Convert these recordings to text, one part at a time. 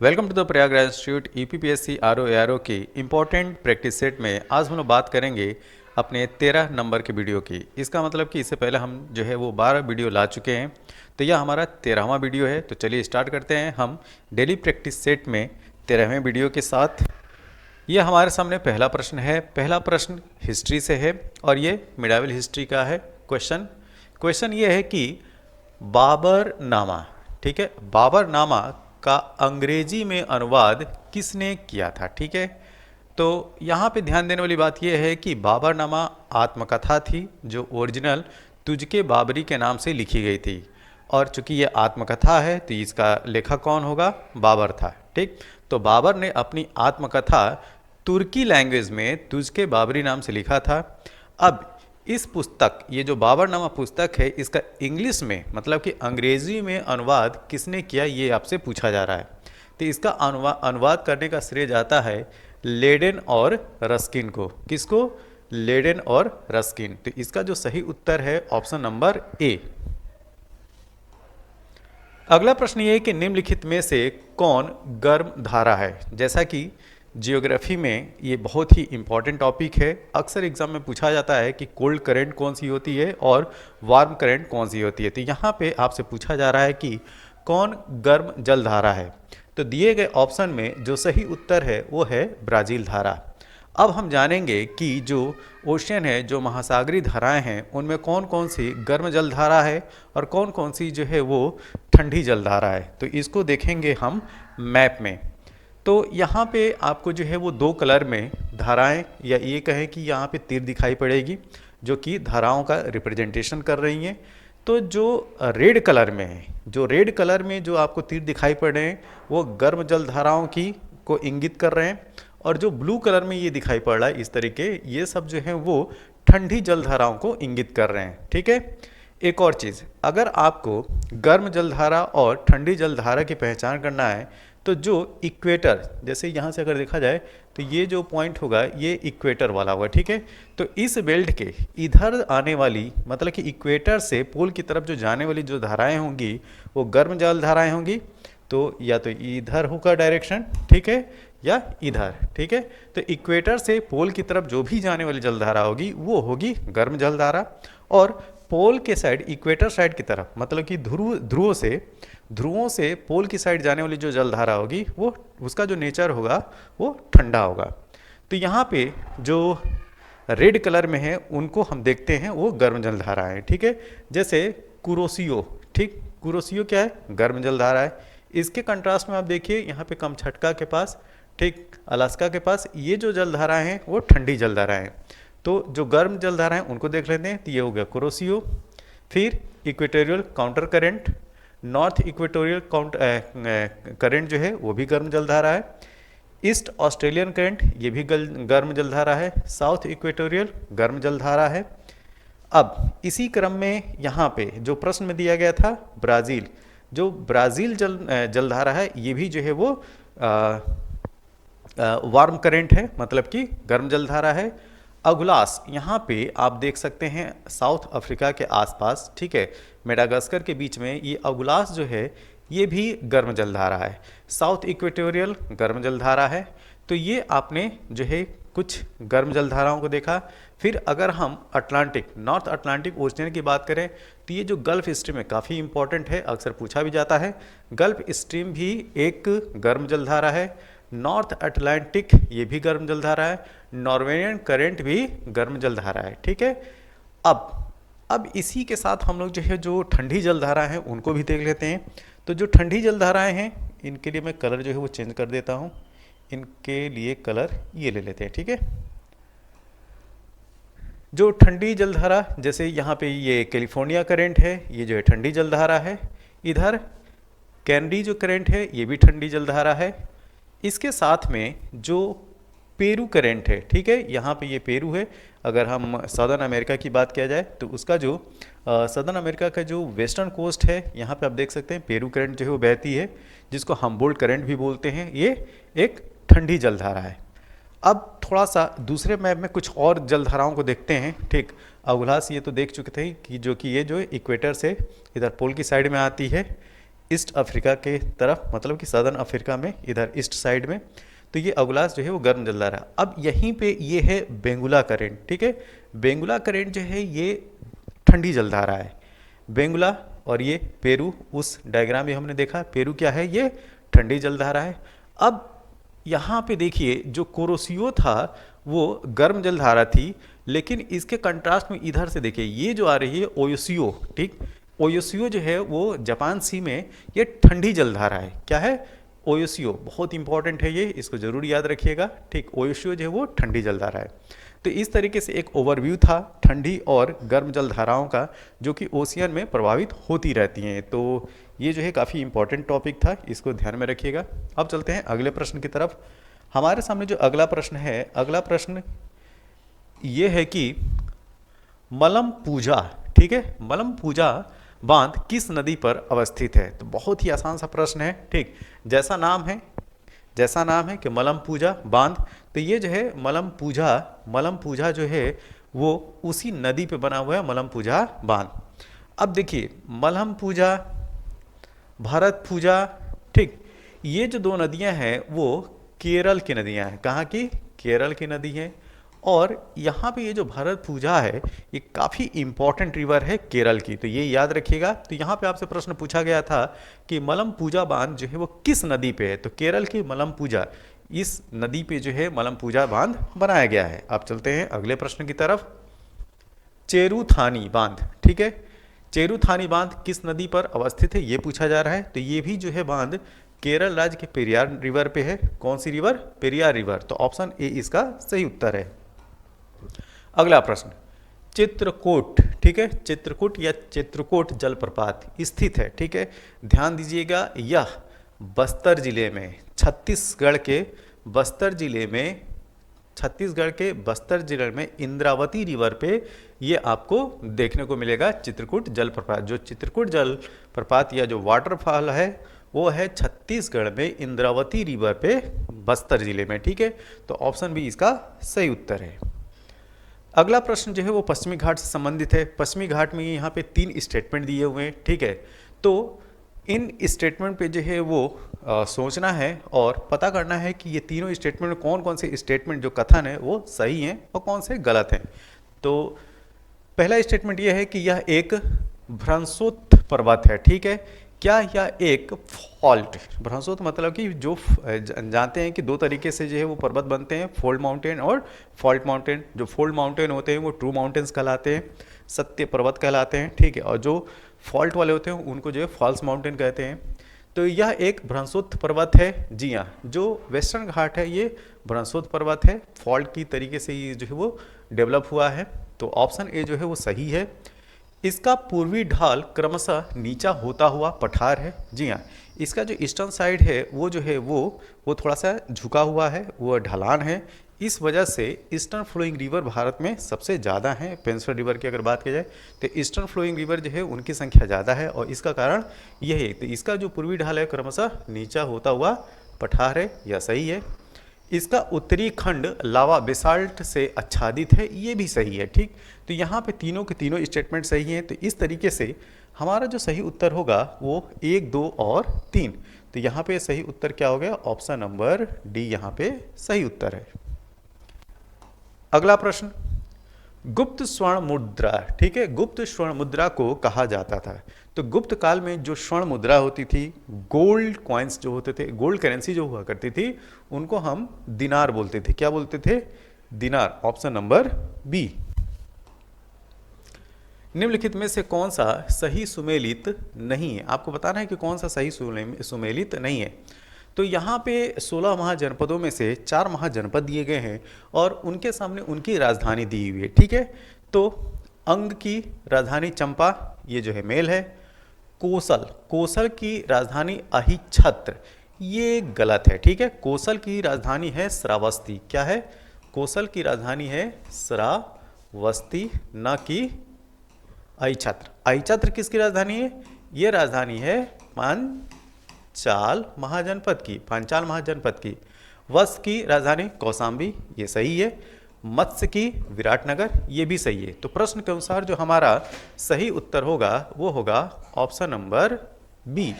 Welcome to the Prayagraj institute UPPSC R O A R O की important practice set में आज हम लोग बात करेंगे अपने 13 नंबर के वीडियो की। इसका मतलब कि इससे पहले हम जो है वो 12 वीडियो ला चुके हैं, तो यह हमारा 13वां वीडियो है। तो चलिए स्टार्ट करते हैं हम डेली प्रैक्टिस सेट में 13वें वीडियो के साथ। यह हमारे सामने पहला प्रश्न है। पहला प्रश्न हिस्ट्री से है और ये मिडावल हिस्ट्री का है क्वेश्चन ये है कि बाबरनामा, ठीक है, बाबरनामा का अंग्रेजी में अनुवाद किसने किया था। ठीक है, तो यहाँ पे ध्यान देने वाली बात यह है कि बाबरनामा आत्मकथा थी जो ओरिजिनल तुझके बाबरी के नाम से लिखी गई थी, और चूंकि ये आत्मकथा है तो इसका लेखक कौन होगा, बाबर था। ठीक, तो बाबर ने अपनी आत्मकथा तुर्की लैंग्वेज में तुझके बाबरी नाम से लिखा था। अब इस पुस्तक, ये जो बाबरनामा पुस्तक है, इसका इंग्लिश में मतलब कि अंग्रेजी में अनुवाद किसने किया, ये आपसे पूछा जा रहा है। तो इसका अनुवाद करने का श्रेय जाता है लेडेन और रस्किन को। किसको, लेडेन और रस्किन। तो इसका जो सही उत्तर है ऑप्शन नंबर ए। अगला प्रश्न ये है कि निम्नलिखित में से कौन गर्म धारा है। जैसा कि जियोग्राफी में ये बहुत ही इम्पॉर्टेंट टॉपिक है, अक्सर एग्जाम में पूछा जाता है कि कोल्ड करंट कौन सी होती है और वार्म करंट कौन सी होती है। तो यहाँ पे आपसे पूछा जा रहा है कि कौन गर्म जल धारा है। तो दिए गए ऑप्शन में जो सही उत्तर है वो है ब्राज़ील धारा। अब हम जानेंगे कि जो ओशियन है, जो महासागरीय धाराएं हैं, उनमें कौन कौन सी गर्म जल धारा है और कौन कौन सी जो है वो ठंडी जल धारा है। तो इसको देखेंगे हम मैप में। तो यहाँ पे आपको जो है वो दो कलर में धाराएं, या ये कहें कि यहाँ पे तीर दिखाई पड़ेगी जो कि धाराओं का रिप्रेजेंटेशन कर रही हैं। तो जो रेड कलर में है, जो रेड कलर में जो आपको तीर दिखाई पड़ रहे हैं वो गर्म जल धाराओं की को इंगित कर रहे हैं, और जो ब्लू कलर में ये दिखाई पड़ रहा है इस तरीके, ये सब जो है वो ठंडी जल धाराओं को इंगित कर रहे हैं। ठीक है, एक और चीज़, अगर आपको गर्म जलधारा और ठंडी जलधारा की पहचान करना है तो जो इक्वेटर, जैसे यहाँ से अगर देखा जाए तो ये जो पॉइंट होगा ये इक्वेटर वाला होगा। ठीक है, तो इस बेल्ट के इधर आने वाली, मतलब कि इक्वेटर से पोल की तरफ जो जाने वाली जो धाराएं होंगी वो गर्म जल धाराएं होंगी। तो या तो इधर होगा डायरेक्शन, ठीक है, या इधर। ठीक है, तो इक्वेटर से पोल की तरफ जो भी जाने वाली जलधारा होगी वो होगी गर्म जलधारा, और पोल के साइड, इक्वेटर साइड की तरफ, मतलब कि ध्रुवों से पोल की साइड जाने वाली जो जलधारा होगी वो, उसका जो नेचर होगा वो ठंडा होगा। तो यहाँ पे जो रेड कलर में है उनको हम देखते हैं वो गर्म जलधारा है। ठीक है, जैसे कुरोसियो, ठीक, कुरोसियो क्या है, गर्म जलधारा है। इसके कंट्रास्ट में आप देखिए यहाँ पे कमछटका के पास, ठीक, अलास्का के पास, ये जो जलधाराएं हैं वो ठंडी जलधाराएं हैं। तो जो गर्म जलधाराएं उनको देख लेते हैं, तो ये हो गया कुरोसियो। फिर equatorial counter current, north equatorial current जो है वो भी गर्म जलधारा है। ईस्ट ऑस्ट्रेलियन करंट ये भी गर्म जलधारा है। साउथ इक्वेटोरियल गर्म जलधारा है। अब इसी क्रम में यहाँ पे जो प्रश्न में दिया गया था ब्राज़ील, जो ब्राज़ील जलधारा है ये भी जो है वो वार्म करंट है, मतलब कि गर्म जलधारा है। अगुलास, यहाँ पे आप देख सकते हैं साउथ अफ्रीका के आसपास, ठीक है, मेडागास्कर के बीच में ये अगुलास जो है ये भी गर्म जलधारा है। साउथ इक्वेटोरियल गर्म जलधारा है। तो ये आपने जो है कुछ गर्म जलधाराओं को देखा। फिर अगर हम अटलांटिक, नॉर्थ अटलांटिक ओशियन की बात करें तो ये जो गल्फ स्ट्रीम है काफ़ी इंपॉर्टेंट है, अक्सर पूछा भी जाता है। गल्फ स्ट्रीम भी एक गर्म जलधारा है। नॉर्थ अटलांटिक ये भी गर्म जलधारा है। नॉर्वेजियन करंट भी गर्म जलधारा है। ठीक है, अब इसी के साथ हम लोग जो है जो ठंडी जलधारा हैं उनको भी देख लेते हैं। तो जो ठंडी जलधाराएं हैं इनके लिए मैं कलर जो है वो चेंज कर देता हूँ। इनके लिए कलर ये ले लेते हैं। ठीक है, जो ठंडी जलधारा, जैसे यहाँ पे ये कैलिफोर्निया करंट है, ये जो है ठंडी जलधारा है। इधर कैनरी जो करंट है ये भी ठंडी जलधारा है। इसके साथ में जो पेरू करंट है, ठीक है, यहाँ पे ये पेरू है। अगर हम सदर्न अमेरिका की बात किया जाए तो उसका जो सदर्न अमेरिका का जो वेस्टर्न कोस्ट है, यहाँ पे आप देख सकते हैं पेरू करंट जो है वो बहती है, जिसको हम्बोल्ट करंट भी बोलते हैं। ये एक ठंडी जलधारा है। अब थोड़ा सा दूसरे मैप में कुछ और जलधाराओं को देखते हैं। ठीक, अगुलास ये तो देख चुके थे कि जो ये जो इक्वेटर से इधर पोल की साइड में आती है। ईस्ट अफ्रीका के तरफ, मतलब कि सदर्न अफ्रीका में, इधर ईस्ट साइड में। तो ये अगुलास जो है वो गर्म जलधारा है। अब यहीं पे ये है बेंगुला करेंट, ठीक है। बेंगुला करेंट जो है ये ठंडी जलधारा है, बेंगुला। और ये पेरू, उस डायग्राम में हमने देखा पेरू क्या है, ये ठंडी जलधारा है। अब यहाँ पे देखिए जो कुरोशियो था वो गर्म जलधारा थी, लेकिन इसके कंट्रास्ट में इधर से देखिए ये जो आ रही है ओयोसियो, ठीक। ओयोसियो जो है वो जापान सी में ये ठंडी जलधारा है। क्या है? ओयोसियो, बहुत इंपॉर्टेंट है ये, इसको जरूर याद रखिएगा, ठीक। ओयोसियो जो है वो ठंडी जलधारा है। तो इस तरीके से एक ओवरव्यू था ठंडी और गर्म जलधाराओं का, जो कि ओशियन में प्रभावित होती रहती हैं। तो ये जो है काफ़ी इंपॉर्टेंट टॉपिक था, इसको ध्यान में रखिएगा। अब चलते हैं अगले प्रश्न की तरफ। हमारे सामने जो अगला प्रश्न है, अगला प्रश्न ये है कि मलमपूजा, ठीक है, मलमपूजा बांध किस नदी पर अवस्थित है? तो बहुत ही आसान सा प्रश्न है, ठीक। जैसा नाम है कि मलमपूजा बांध, तो ये जो है मलमपूजा जो है वो उसी नदी पे बना हुआ है, मलमपूजा बांध। अब देखिए मलमपूजा, भरतपूजा, ठीक, ये जो दो नदियां हैं वो केरल की नदियां हैं। कहाँ की? केरल की नदी है। और यहाँ पे ये जो भरतपूजा है ये काफ़ी इंपॉर्टेंट रिवर है केरल की, तो ये याद रखिएगा। तो यहाँ पे आपसे प्रश्न पूछा गया था कि मलमपूजा बांध जो है वो किस नदी पे है? तो केरल की मलमपूजा, इस नदी पे जो है मलमपूजा बांध बनाया गया है। आप चलते हैं अगले प्रश्न की तरफ। चेरुथानी बांध, ठीक है, चेरुथानी बांध किस नदी पर अवस्थित है ये पूछा जा रहा है। तो ये भी जो है बांध केरल राज्य के पेरियार रिवर पे है। कौन सी रिवर? पेरियार रिवर। तो ऑप्शन ए इसका सही उत्तर है। अगला प्रश्न, चित्रकूट, ठीक है, चित्रकूट या चित्रकूट जलप्रपात स्थित है, ठीक है। ध्यान दीजिएगा, यह बस्तर जिले में, छत्तीसगढ़ के बस्तर जिले में इंद्रावती रिवर पे ये आपको देखने को मिलेगा चित्रकूट जलप्रपात। जो चित्रकूट जलप्रपात या जो वाटरफॉल है वो है छत्तीसगढ़ में इंद्रावती रिवर पे, बस्तर जिले में, ठीक है। तो ऑप्शन बी इसका सही उत्तर है। अगला प्रश्न जो है वो पश्चिमी घाट से संबंधित है। पश्चिमी घाट में यहाँ पे 3 स्टेटमेंट दिए हुए हैं, ठीक है। तो इन स्टेटमेंट पे जो है वो सोचना है और पता करना है कि ये तीनों स्टेटमेंट में कौन कौन से स्टेटमेंट जो कथन है वो सही हैं और कौन से गलत हैं। तो पहला स्टेटमेंट ये है कि यह एक भ्रंशोत्थ पर्वत है, ठीक है। क्या यह एक फॉल्ट, भ्रंशोत्थ मतलब कि जो जानते हैं कि 2 तरीके से जो है वो पर्वत बनते हैं, फोल्ड माउंटेन और फॉल्ट माउंटेन। जो फोल्ड माउंटेन होते हैं वो ट्रू माउंटेन्स कहलाते हैं, सत्य पर्वत कहलाते हैं, ठीक है। और जो फॉल्ट वाले होते हैं उनको जो है फॉल्स माउंटेन कहते हैं। तो यह एक भ्रंशोत्थ पर्वत है। जी हाँ, जो वेस्टर्न घाट है ये भ्रंशोत्थ पर्वत है, फॉल्ट की तरीके से ये जो है वो डेवलप हुआ है। तो ऑप्शन ए जो है वो सही है। इसका पूर्वी ढाल क्रमशः नीचा होता हुआ पठार है। जी हाँ, इसका जो ईस्टर्न साइड है वो जो है वो थोड़ा सा झुका हुआ है, वो ढलान है। इस वजह से ईस्टर्न फ्लोइंग रिवर भारत में सबसे ज़्यादा हैं। पेंसिल रिवर की अगर बात की जाए तो ईस्टर्न फ्लोइंग रिवर जो है उनकी संख्या ज़्यादा है और इसका कारण यह है। तो इसका जो पूर्वी ढाल है क्रमशः नीचा होता हुआ पठार है, यह सही है। इसका उत्तरी खंड लावा बेसाल्ट से आच्छादित है, ये भी सही है, ठीक। तो यहाँ पे तीनों के तीनों स्टेटमेंट सही हैं। तो इस तरीके से हमारा जो सही उत्तर होगा वो 1, 2 और 3। तो यहाँ पे सही उत्तर क्या हो गया? ऑप्शन नंबर डी यहाँ पे सही उत्तर है। अगला प्रश्न, गुप्त स्वर्ण मुद्रा, ठीक है, गुप्त स्वर्ण मुद्रा को कहा जाता था। तो गुप्त काल में जो स्वर्ण मुद्रा होती थी, गोल्ड कॉइन्स जो होते थे, गोल्ड करेंसी जो हुआ करती थी, उनको हम दिनार बोलते थे। क्या बोलते थे? दिनार। Option number B. निम्नलिखित में से कौन सा सही सुमेलित नहीं है? आपको बताना है कि कौन सा सही सुमेलित नहीं है। तो यहाँ पे 16 महाजनपदों में से 4 महाजनपद दिए गए हैं और उनके सामने उनकी राजधानी दी हुई है, ठीक है। तो अंग की राजधानी चंपा, ये जो है मेल है। कोसल की राजधानी अहिच्छत्र, ये गलत है, ठीक है। कोसल की राजधानी है श्रावस्ती। क्या है? कोसल की राजधानी है श्रावस्ती, न कि अहिच्छत्र। अहिच्छत्र किसकी राजधानी है? ये राजधानी है पांचाल महाजनपद की। वत्स की राजधानी कौशाम्बी, ये सही है। मत्स्य की विराटनगर, ये भी सही है। तो प्रश्न के अनुसार जो हमारा सही उत्तर होगा वो होगा ऑप्शन नंबर बी।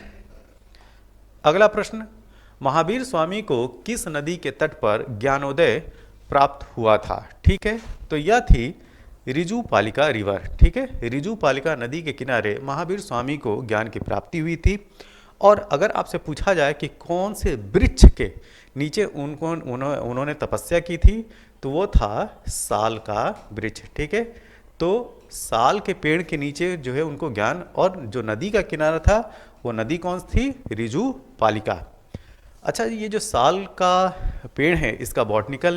अगला प्रश्न, महावीर स्वामी को किस नदी के तट पर ज्ञानोदय प्राप्त हुआ था? ठीक है, तो यह थी रिजुपालिका रिवर। ठीक है, रिजुपालिका नदी के किनारे महावीर स्वामी को ज्ञान की प्राप्ति हुई थी। और अगर आपसे पूछा जाए कि कौन से वृक्ष के नीचे उन्होंने तपस्या की थी, तो वो था साल का वृक्ष। ठीक है, तो साल के पेड़ के नीचे जो है उनको ज्ञान, और जो नदी का किनारा था वो नदी कौन सी थी? रिजुपालिका। अच्छा, ये जो साल का पेड़ है इसका बॉटनिकल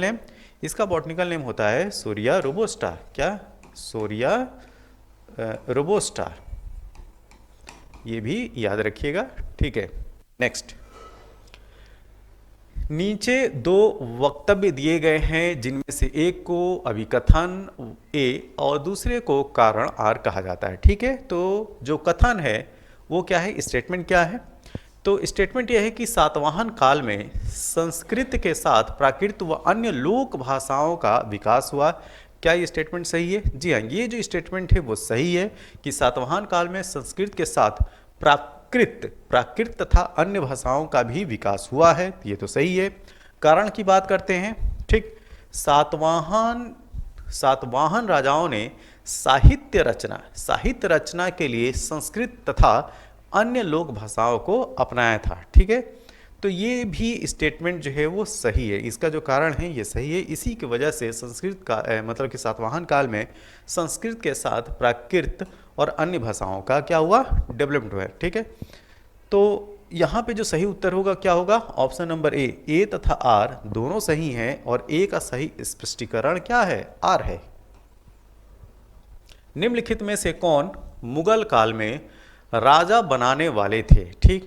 नेम, होता है सोरिया रोबोस्टा। क्या? सोरिया रोबोस्टा, ये भी याद रखिएगा। ठीक है, नेक्स्ट, नीचे दो वक्तव्य दिए गए हैं जिनमें से एक को अभिकथन ए और दूसरे को कारण आर कहा जाता है। ठीक है, तो जो कथन है वो क्या है, स्टेटमेंट क्या है? तो स्टेटमेंट यह है कि सातवाहन काल में संस्कृत के साथ प्राकृत व अन्य लोक भाषाओं का विकास हुआ। क्या ये स्टेटमेंट सही है? जी हाँ, ये जो स्टेटमेंट है वो सही है कि सातवाहन काल में संस्कृत के साथ प्राकृत तथा अन्य भाषाओं का भी विकास हुआ है, ये तो सही है। कारण की बात करते हैं। ठीक, सातवाहन राजाओं ने साहित्य रचना के लिए संस्कृत तथा अन्य लोक भाषाओं को अपनाया था। ठीक है, तो ये भी स्टेटमेंट जो है वो सही है, इसका जो कारण है ये सही है। इसी की वजह से संस्कृत का मतलब कि सातवाहन काल में संस्कृत के साथ प्राकृत और अन्य भाषाओं का क्या हुआ? डेवलपमेंट हुआ। ठीक है, तो यहाँ पे जो सही उत्तर होगा क्या होगा? ऑप्शन नंबर ए तथा आर दोनों सही हैं, और ए का सही स्पष्टीकरण क्या है? आर है। निम्नलिखित में से कौन मुगल काल में राजा बनाने वाले थे? ठीक,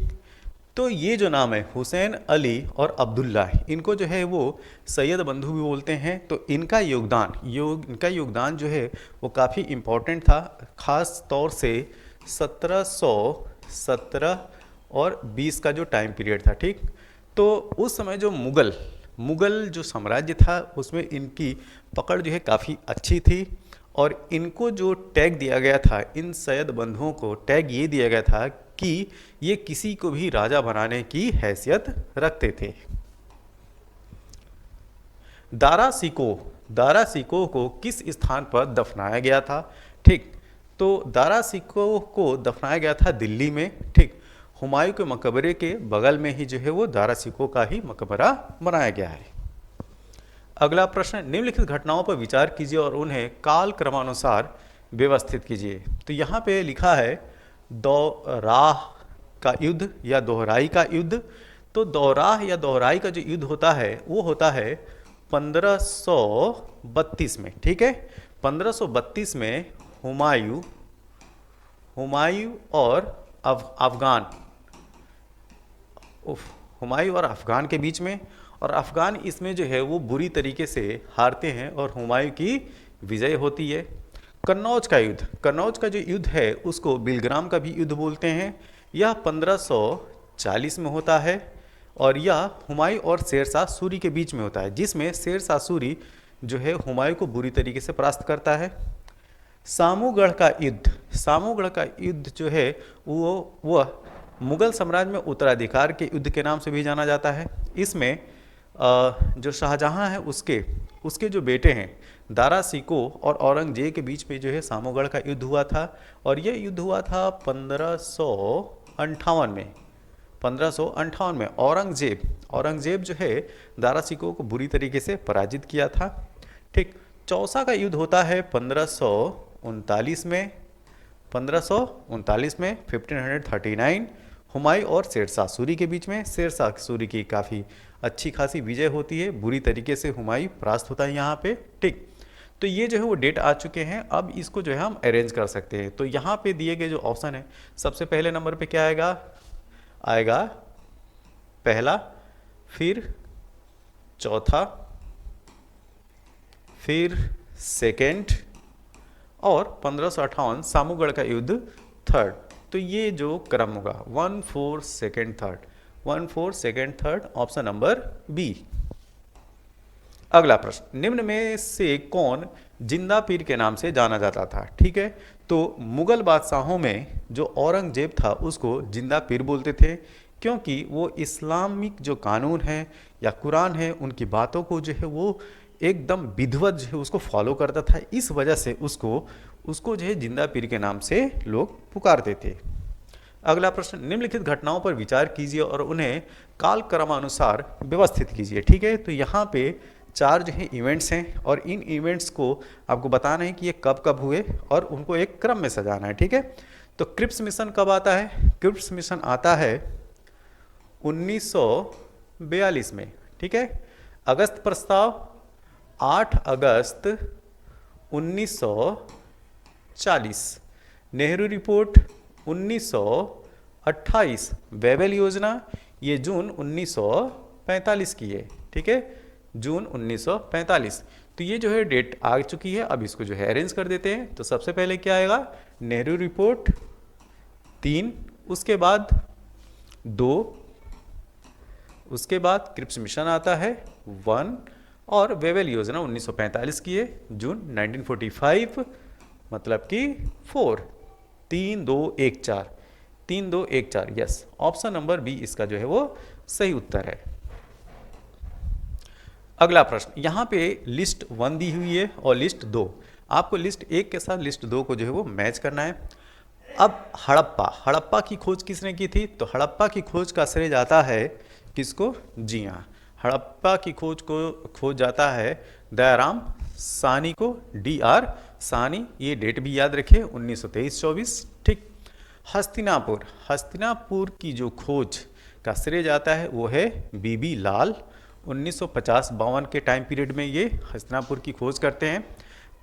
तो ये जो नाम है हुसैन, अली और अब्दुल्ला, इनको जो है वो सैयद बंधु भी बोलते हैं। तो इनका योगदान जो है वो काफ़ी इम्पोर्टेंट था, ख़ास तौर से 1717 और 20 का जो टाइम पीरियड था। ठीक, तो उस समय जो मुगल जो साम्राज्य था उसमें इनकी पकड़ जो है काफ़ी अच्छी थी, और इनको जो टैग दिया गया था, इन सैयद बंधुओं को टैग ये दिया गया था कि ये किसी को भी राजा बनाने की हैसियत रखते थे। दारा सिको को किस स्थान पर दफनाया गया था? ठीक, तो दारा सिको को दफनाया गया था दिल्ली में। ठीक, हुमायूं के मकबरे के बगल में ही जो है वो दारा सिको का ही मकबरा बनाया गया है। अगला प्रश्न, निम्नलिखित घटनाओं पर विचार कीजिए और उन्हें काल क्रमानुसार व्यवस्थित कीजिए। तो यहाँ पे लिखा है दोराह का युद्ध या दोहराई का युद्ध। तो दोराह या दोहराई का जो युद्ध होता है वो होता है 1532 में। ठीक है, 1532 में हुमायूं और अफगान के बीच में, और अफगान इसमें जो है वो बुरी तरीके से हारते हैं और हुमायूं की विजय होती है। कन्नौज का जो युद्ध है उसको बिलग्राम का भी युद्ध बोलते हैं। यह 1540 में होता है, और यह हुमायूं और शेरशाह सूरी के बीच में होता है, जिसमें शेरशाह सूरी जो है हुमायूं को बुरी तरीके से परास्त करता है। सामूगढ़ का युद्ध जो है वह मुगल साम्राज्य में उत्तराधिकार के युद्ध के नाम से भी जाना जाता है। इसमें जो शाहजहां है उसके जो बेटे हैं दारा सिको और औरंगजेब के बीच में जो है सामूगढ़ का युद्ध हुआ था, और यह युद्ध हुआ था 1558 में। 1558 में औरंगजेब जो है दारा सिको को बुरी तरीके से पराजित किया था। ठीक, चौसा का युद्ध होता है 1539 में। 1539 हुमायूं और शेरशाह सूरी के बीच में। शेरशाह सूरी की काफ़ी अच्छी खासी विजय होती है, बुरी तरीके से हुमायूं परास्त होता है यहाँ पे। ठीक, तो ये जो है वो डेट आ चुके हैं। अब इसको जो है हम अरेंज कर सकते हैं। तो यहाँ पे दिए गए जो ऑप्शन है, सबसे पहले नंबर पे क्या आएगा पहला, फिर चौथा, फिर सेकेंड, और 1558 सामूगढ़ का युद्ध थर्ड। तो ये जो क्रम होगा 1 4 2 3, 1 4 2 3, ऑप्शन नंबर बी। अगला प्रश्न, निम्न में से कौन जिंदा पीर के नाम से जाना जाता था? ठीक है, तो मुगल बादशाहों में जो औरंगजेब था उसको जिंदा पीर बोलते थे। क्योंकि वो इस्लामिक जो कानून है या कुरान है उनकी बातों को जो है वो एकदम विधिवत जो है उसको फॉलो करता था, इस वजह से उसको उसको जो है जिंदा पीर के नाम से लोग पुकारते थे। अगला प्रश्न, निम्नलिखित घटनाओं पर विचार कीजिए और उन्हें कालक्रमानुसार व्यवस्थित कीजिए। ठीक है, तो यहाँ पे 4 जो है इवेंट्स हैं और इन इवेंट्स को आपको बताना है कि ये कब कब हुए और उनको एक क्रम में सजाना है। ठीक है, तो क्रिप्स मिशन कब आता है? क्रिप्स मिशन आता है 1942 में। ठीक है, अगस्त प्रस्ताव 8 अगस्त 1940, नेहरू रिपोर्ट 1928, वेबल योजना ये जून 1945 की है। ठीक है, जून 1945। तो ये जो है डेट आ चुकी है, अब इसको जो है अरेंज कर देते हैं। तो सबसे पहले क्या आएगा? नेहरू रिपोर्ट 3, उसके बाद 2, उसके बाद क्रिप्स मिशन आता है 1 और वेबल योजना 1945 की है, जून 1945, मतलब कि 4, 3 2 1 4, 3 2 1 4। यस, ऑप्शन नंबर बी इसका जो है वो सही उत्तर है। अगला प्रश्न, यहाँ पे लिस्ट 1 दी हुई है और लिस्ट 2, आपको लिस्ट 1 के साथ लिस्ट 2 को जो है वो मैच करना है। अब हड़प्पा की खोज किसने की थी? तो हड़प्पा की खोज का श्रेय जाता है किसको? जी हाँ, हड़प्पा की खोज जाता है दयाराम साहनी को, DR साहनी। ये डेट भी याद रखिए 1923-24। ठीक, हस्तिनापुर की जो खोज का श्रेय जाता है वो है BB लाल, 1950-52 के टाइम पीरियड में ये हस्तिनापुर की खोज करते हैं।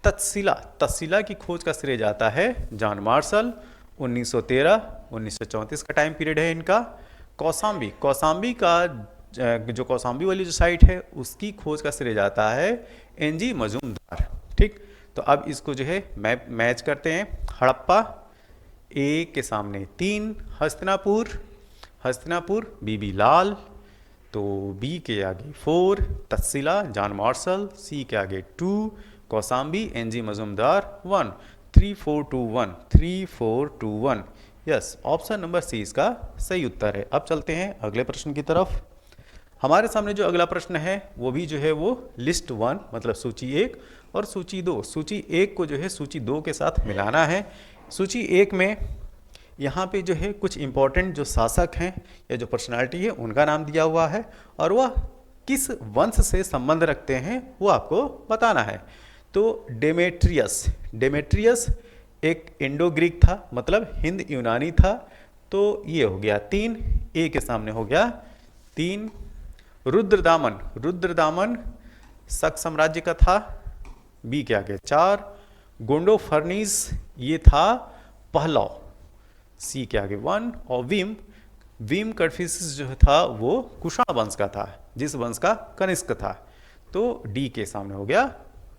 तक्षशिला की खोज का श्रेय जाता है जॉन मार्शल, 1913-1934 का टाइम पीरियड है इनका। कौसाम्बी का जो कौसाम्बी वाली जो साइट है उसकी खोज का श्रेय जाता है NG मजूमदार। ठीक, तो अब इसको जो है मैच करते हैं। हड़प्पा A के सामने 3, हस्तिनापुर BB लाल, तो B के आगे 4, तक्षशिला जॉन मार्शल, C के आगे 2, Kaushambi NG Majumdar 1, 3 4 2 1, 3 4 2 1। Yes, option number C इसका सही उत्तर है। अब चलते हैं अगले प्रश्न की तरफ। हमारे सामने जो अगला प्रश्न है वो भी जो है वो लिस्ट 1 मतलब सूची 1 और सूची 2। सूची 1 को जो है सूची 2 के साथ मिलाना है। सूची 1 में यहाँ पे जो है कुछ इंपॉर्टेंट जो शासक हैं या जो पर्सनालिटी है उनका नाम दिया हुआ है और वह किस वंश से संबंध रखते हैं वो आपको बताना है। तो डेमेट्रियस एक इंडो ग्रीक था, मतलब हिंद यूनानी था, तो ये हो गया 3, A के सामने हो गया 3। रुद्रदामन शक साम्राज्य का था, B के आगे 4। गोंडोफर्निस ये था पहलव, C के आगे 1। और वीम कड़फिस जो था वो कुषाण वंश का था, जिस वंश का कनिष्क था, तो D के सामने हो गया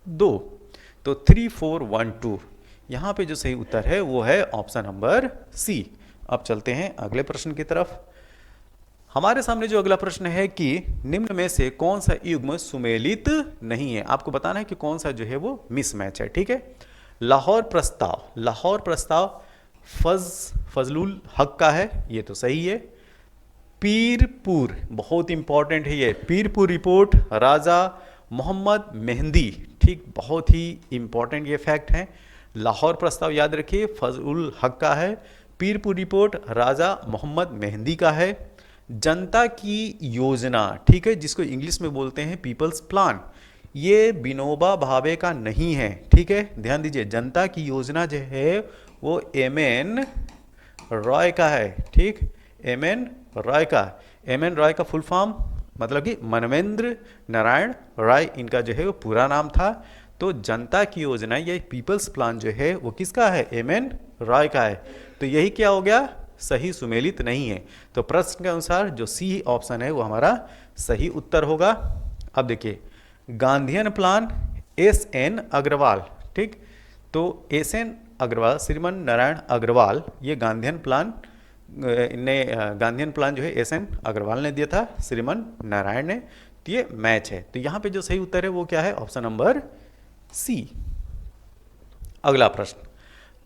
2। तो 3 4 1 2, यहाँ पे जो सही उत्तर है वो है ऑप्शन नंबर C। अब चलते हैं अगले प्रश्न की तरफ। हमारे सामने जो अगला प्रश्न है कि निम्न में से कौन सा युग्म सुमेलित नहीं है, आपको बताना है कि कौन सा जो है वो मिसमैच है। ठीक है, लाहौर प्रस्ताव फजलुल हक का है, ये तो सही है। पीरपुर बहुत इंपॉर्टेंट है ये, पीरपुर रिपोर्ट राजा मोहम्मद मेहंदी, ठीक, बहुत ही इंपॉर्टेंट ये फैक्ट है। लाहौर प्रस्ताव याद रखिए फजलुल हक का है, पीरपुर रिपोर्ट राजा मोहम्मद मेहंदी का है। जनता की योजना, ठीक है, जिसको इंग्लिश में बोलते हैं पीपल्स प्लान, ये विनोबा भावे का नहीं है। ठीक है, ध्यान दीजिए, जनता की योजना जो है वो MN रॉय का है। ठीक, MN रॉय का फुल फॉर्म मतलब कि मनवेंद्र नारायण राय इनका जो है वो पूरा नाम था। तो जनता की योजना ये पीपल्स प्लान जो है वो किसका है? MN रॉय का है। तो यही क्या हो गया? सही सुमेलित नहीं है। तो प्रश्न के अनुसार जो C ऑप्शन है वो हमारा सही उत्तर होगा। अब देखिए, गांधीयन प्लान SN अग्रवाल, ठीक, तो SN अग्रवाल, श्रीमान नारायण अग्रवाल, ये गांधीयन प्लान जो है SN अग्रवाल ने दिया था, श्रीमान नारायण ने। तो ये मैच है। तो यहाँ पे जो सही उत्तर है वो क्या है? Option number C। अगला प्रश्न,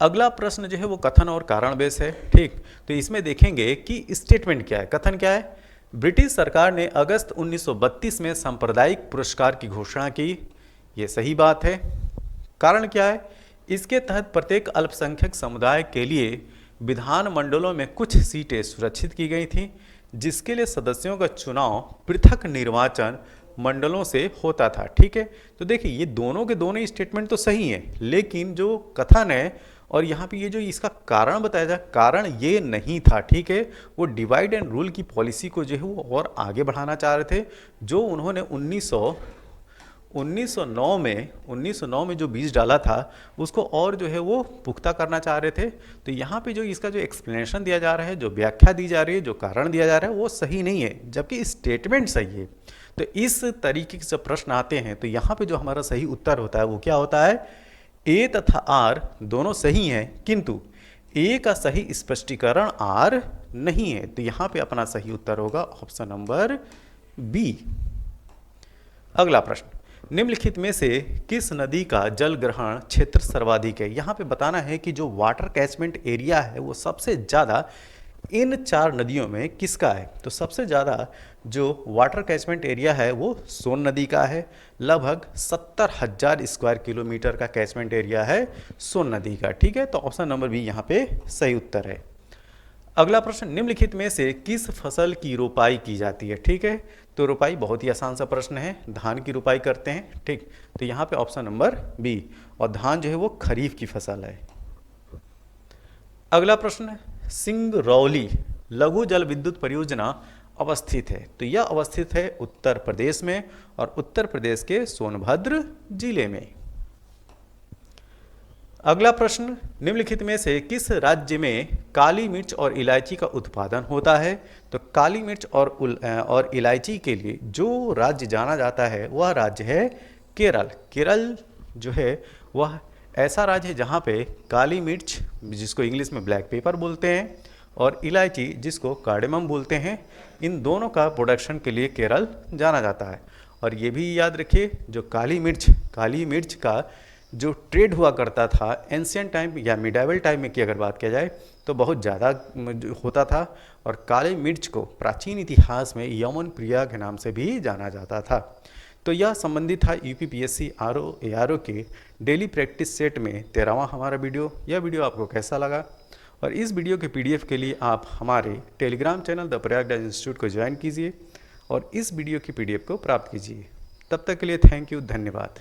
अगला प्रश्न जो है वो कथन और कारण बेस है। ठीक, तो इसमें देखेंगे कि स्टेटमेंट क्या है, कथन क्या है। ब्रिटिश सरकार ने अगस्त 1932 में सांप्रदायिक पुरस्कार की घोषणा की, ये सही बात है। कारण क्या है, इसके तहत प्रत्येक अल्पसंख्यक समुदाय के लिए विधानमंडलों में कुछ सीटें सुरक्षित की गई थीं, जिसके लिए सदस्यों का चुनाव पृथक निर्वाचन मंडलों से होता था। ठीक है, तो देखिए ये दोनों के दोनों स्टेटमेंट तो सही है, लेकिन जो कथन है और यहाँ पे ये जो इसका कारण बताया जाए, कारण ये नहीं था। ठीक है, वो डिवाइड एंड रूल की पॉलिसी को जो है वो और आगे बढ़ाना चाह रहे थे, जो उन्होंने 1909 में जो बीज डाला था उसको और जो है वो पुख्ता करना चाह रहे थे। तो यहाँ पे जो इसका जो एक्सप्लेनेशन दिया जा रहा है, जो व्याख्या दी जा रही है, जो कारण दिया जा रहा है, वो सही नहीं है, जबकि स्टेटमेंट सही है। तो इस तरीके के जब प्रश्न आते हैं तो यहाँ पे जो हमारा सही उत्तर होता है वो क्या होता है, ए तथा आर दोनों सही हैं, किंतु ए का सही स्पष्टीकरण आर नहीं है। तो यहाँ पे अपना सही उत्तर होगा ऑप्शन नंबर बी। अगला प्रश्न, निम्नलिखित में से किस नदी का जल ग्रहण क्षेत्र सर्वाधिक है। यहाँ पे बताना है कि जो वाटर कैचमेंट एरिया है वो सबसे ज़्यादा इन 4 नदियों में किसका है। तो सबसे ज़्यादा जो वाटर कैचमेंट एरिया है वो सोन नदी का है, लगभग 70,000 स्क्वायर किलोमीटर का कैचमेंट एरिया है सोन नदी का। ठीक है, तो ऑप्शन नंबर बी यहाँ पे सही उत्तर है। अगला प्रश्न, निम्नलिखित में से किस फसल की रोपाई की जाती है। ठीक है, तो रोपाई बहुत ही आसान सा प्रश्न है, धान की रोपाई करते हैं। ठीक, तो यहाँ पे ऑप्शन नंबर बी, और धान जो है वो खरीफ की फसल है। अगला प्रश्न, सिंगरौली लघु जल विद्युत परियोजना अवस्थित है। तो यह अवस्थित है उत्तर प्रदेश में, और उत्तर प्रदेश के सोनभद्र जिले में। अगला प्रश्न, निम्नलिखित में से किस राज्य में काली मिर्च और इलायची का उत्पादन होता है। तो काली मिर्च और इलायची के लिए जो राज्य जाना जाता है वह राज्य है केरल। केरल जो है वह ऐसा राज्य है जहाँ पे काली मिर्च, जिसको इंग्लिश में ब्लैक पेपर बोलते हैं, और इलायची, जिसको कार्डेमम बोलते हैं, इन दोनों का प्रोडक्शन के लिए केरल जाना जाता है। और ये भी याद रखिए, जो काली मिर्च का जो ट्रेड हुआ करता था एंशियंट टाइम या मिडाइवल टाइम में की अगर बात किया जाए तो बहुत ज़्यादा होता था, और काली मिर्च को प्राचीन इतिहास में यमन प्रिया के नाम से भी जाना जाता था। तो यह संबंधित था यूपीपीएससी ARO के डेली प्रैक्टिस सेट में 13वां हमारा वीडियो। यह वीडियो आपको कैसा लगा, और इस वीडियो के PDF के लिए आप हमारे Telegram channel the Prayagraj institute को ज्वाइन कीजिए और इस वीडियो की PDF को प्राप्त कीजिए। तब तक के लिए थैंक यू, धन्यवाद।